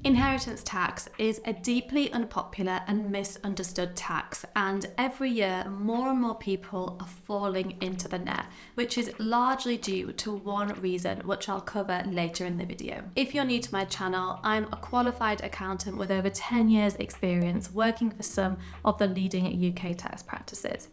Inheritance tax is a deeply unpopular and misunderstood tax, and every year more and more people are falling into the net, which is largely due to one reason, which I'll cover later in the video. If you're new to my channel, I'm a qualified accountant with over 10 years experience working for some of the leading UK tax practices.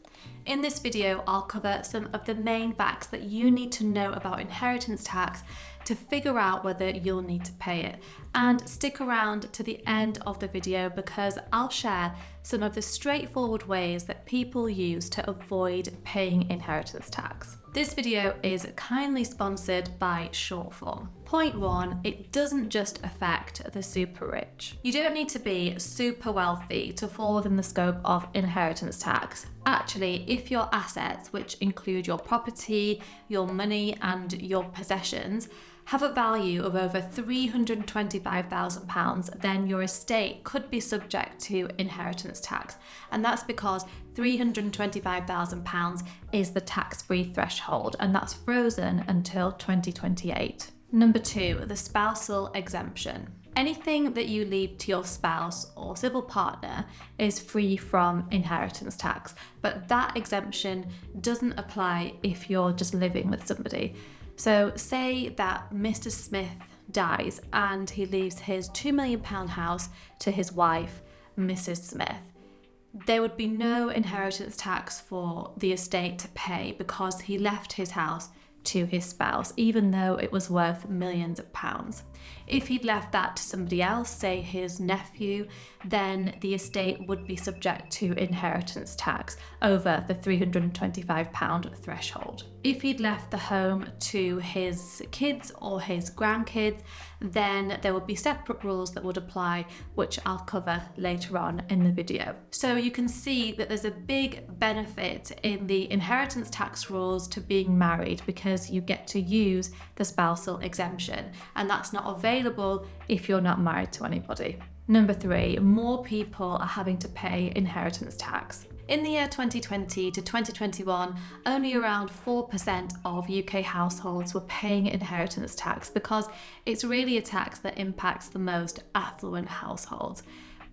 In this video, I'll cover some of the main facts that you need to know about inheritance tax to figure out whether you'll need to pay it. And stick around to the end of the video because I'll share some of the straightforward ways that people use to avoid paying inheritance tax. This video is kindly sponsored by Shortform. Point 1, it doesn't just affect the super rich. You don't need to be super wealthy to fall within the scope of inheritance tax. Actually, if your assets, which include your property, your money, and your possessions, have a value of over £325,000, then your estate could be subject to inheritance tax. And that's because £325,000 is the tax-free threshold, and that's frozen until 2028. Number 2, the spousal exemption. Anything that you leave to your spouse or civil partner is free from inheritance tax, but that exemption doesn't apply if you're just living with somebody. So say that Mr. Smith dies and he leaves his £2 million house to his wife, Mrs. Smith. There would be no inheritance tax for the estate to pay because he left his house to his spouse, even though it was worth millions of pounds. If he'd left that to somebody else, say his nephew, then the estate would be subject to inheritance tax over the £325 threshold. If he'd left the home to his kids or his grandkids, then there would be separate rules that would apply, which I'll cover later on in the video. So you can see that there's a big benefit in the inheritance tax rules to being married because you get to use the spousal exemption, and that's not available if you're not married to anybody. Number 3, more people are having to pay inheritance tax. In the year 2020 to 2021, only around 4% of UK households were paying inheritance tax because it's really a tax that impacts the most affluent households.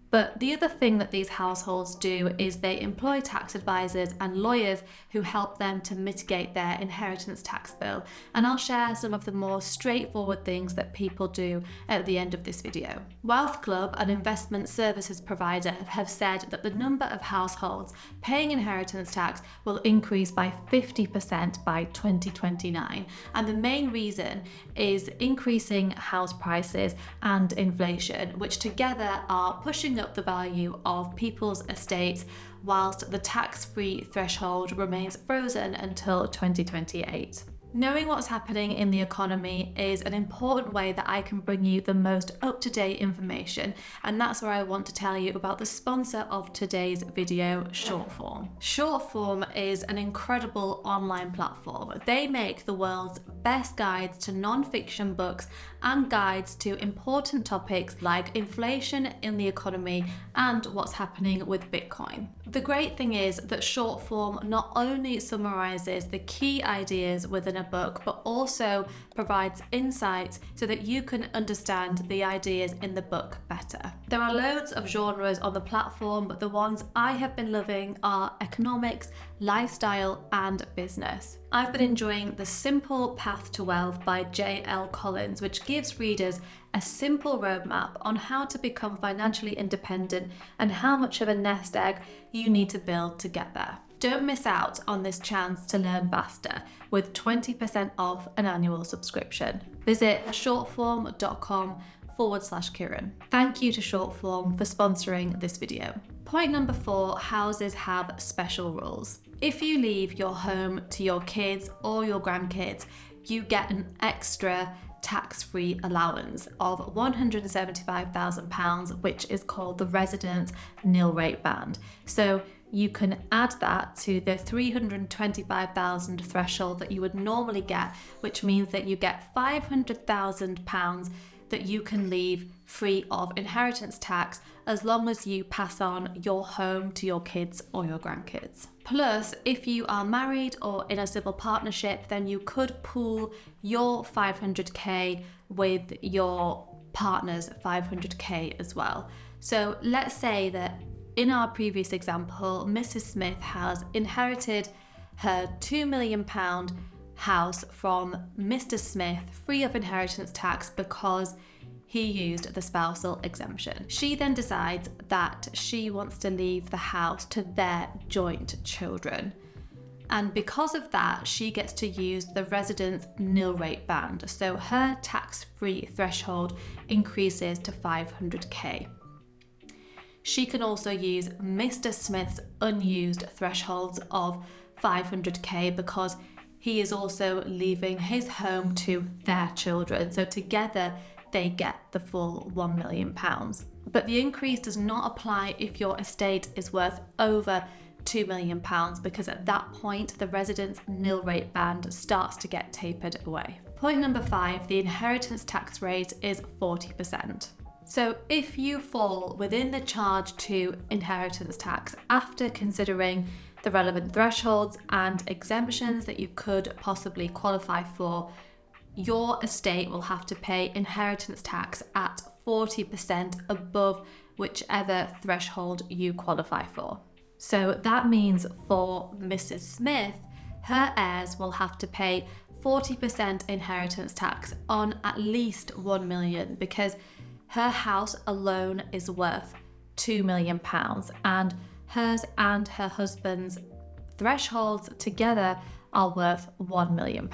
But the other thing that these households do is they employ tax advisors and lawyers who help them to mitigate their inheritance tax bill. And I'll share some of the more straightforward things that people do at the end of this video. Wealth Club, an investment services provider, have said that the number of households paying inheritance tax will increase by 50% by 2029. And the main reason is increasing house prices and inflation, which together are pushing up the value of people's estates whilst the tax-free threshold remains frozen until 2028. Knowing what's happening in the economy is an important way that I can bring you the most up-to-date information, and that's where I want to tell you about the sponsor of today's video, Shortform. Shortform is an incredible online platform. They make the world's best guides to non-fiction books and guides to important topics like inflation in the economy and what's happening with Bitcoin. The great thing is that Shortform not only summarizes the key ideas within a book, but also provides insights so that you can understand the ideas in the book better. There are loads of genres on the platform, but the ones I have been loving are economics, lifestyle, and business. I've been enjoying The Simple Path to Wealth by J.L. Collins, which gives readers a simple roadmap on how to become financially independent and how much of a nest egg you need to build to get there. Don't miss out on this chance to learn faster with 20% off an annual subscription. Visit shortform.com/Kiran. Thank you to Shortform for sponsoring this video. Point number 4, houses have special rules. If you leave your home to your kids or your grandkids, you get an extra tax-free allowance of £175,000, which is called the residence nil rate band. So you can add that to the £325,000 threshold that you would normally get, which means that you get £500,000 that you can leave free of inheritance tax as long as you pass on your home to your kids or your grandkids. Plus, if you are married or in a civil partnership, then you could pool your 500k with your partner's 500k as well. So let's say that in our previous example, Mrs. Smith has inherited her £2 million house from Mr. Smith free of inheritance tax because he used the spousal exemption. She then decides that she wants to leave the house to their joint children. And because of that, she gets to use the residence nil rate band. So her tax-free threshold increases to 500k. She can also use Mr. Smith's unused thresholds of 500k because he is also leaving his home to their children. So together they get the full £1 million. But the increase does not apply if your estate is worth over £2 million, because at that point the residence nil rate band starts to get tapered away. Point number 5, the inheritance tax rate is 40%. So if you fall within the charge to inheritance tax after considering the relevant thresholds and exemptions that you could possibly qualify for, your estate will have to pay inheritance tax at 40% above whichever threshold you qualify for. So that means for Mrs. Smith, her heirs will have to pay 40% inheritance tax on at least £1 million because her house alone is worth £2 million and hers and her husband's thresholds together are worth £1 million.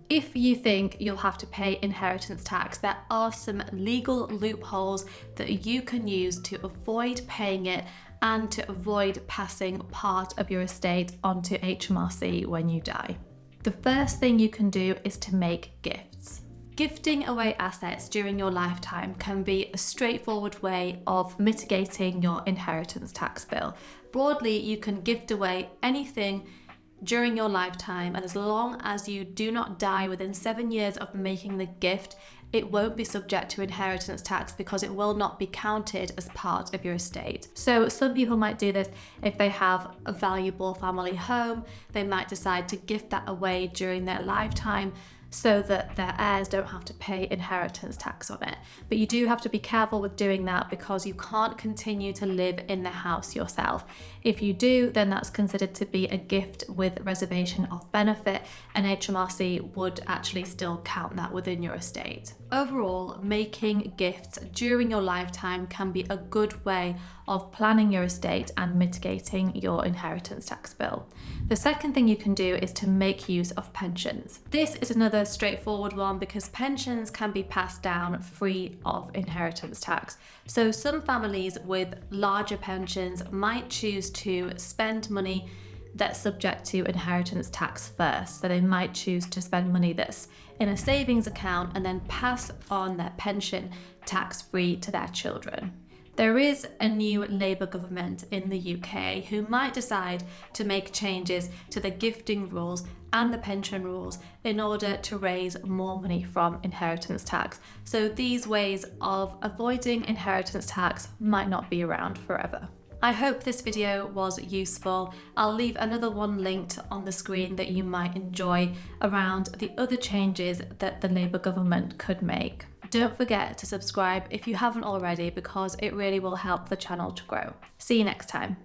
If you think you'll have to pay inheritance tax, there are some legal loopholes that you can use to avoid paying it and to avoid passing part of your estate onto HMRC when you die. The first thing you can do is to make gifts. Gifting away assets during your lifetime can be a straightforward way of mitigating your inheritance tax bill. Broadly, you can gift away anything during your lifetime, and as long as you do not die within 7 years of making the gift, it won't be subject to inheritance tax because it will not be counted as part of your estate. So some people might do this if they have a valuable family home. They might decide to gift that away during their lifetime so that their heirs don't have to pay inheritance tax on it. But you do have to be careful with doing that because you can't continue to live in the house yourself. If you do, then that's considered to be a gift with reservation of benefit, and HMRC would actually still count that within your estate. Overall, making gifts during your lifetime can be a good way of planning your estate and mitigating your inheritance tax bill. The second thing you can do is to make use of pensions. This is another straightforward one because pensions can be passed down free of inheritance tax. So some families with larger pensions might choose to spend money that's subject to inheritance tax first. So they might choose to spend money that's in a savings account and then pass on their pension tax-free to their children. There is a new Labour government in the UK who might decide to make changes to the gifting rules and the pension rules in order to raise more money from inheritance tax. So these ways of avoiding inheritance tax might not be around forever. I hope this video was useful. I'll leave another one linked on the screen that you might enjoy around the other changes that the Labour government could make. Don't forget to subscribe if you haven't already because it really will help the channel to grow. See you next time.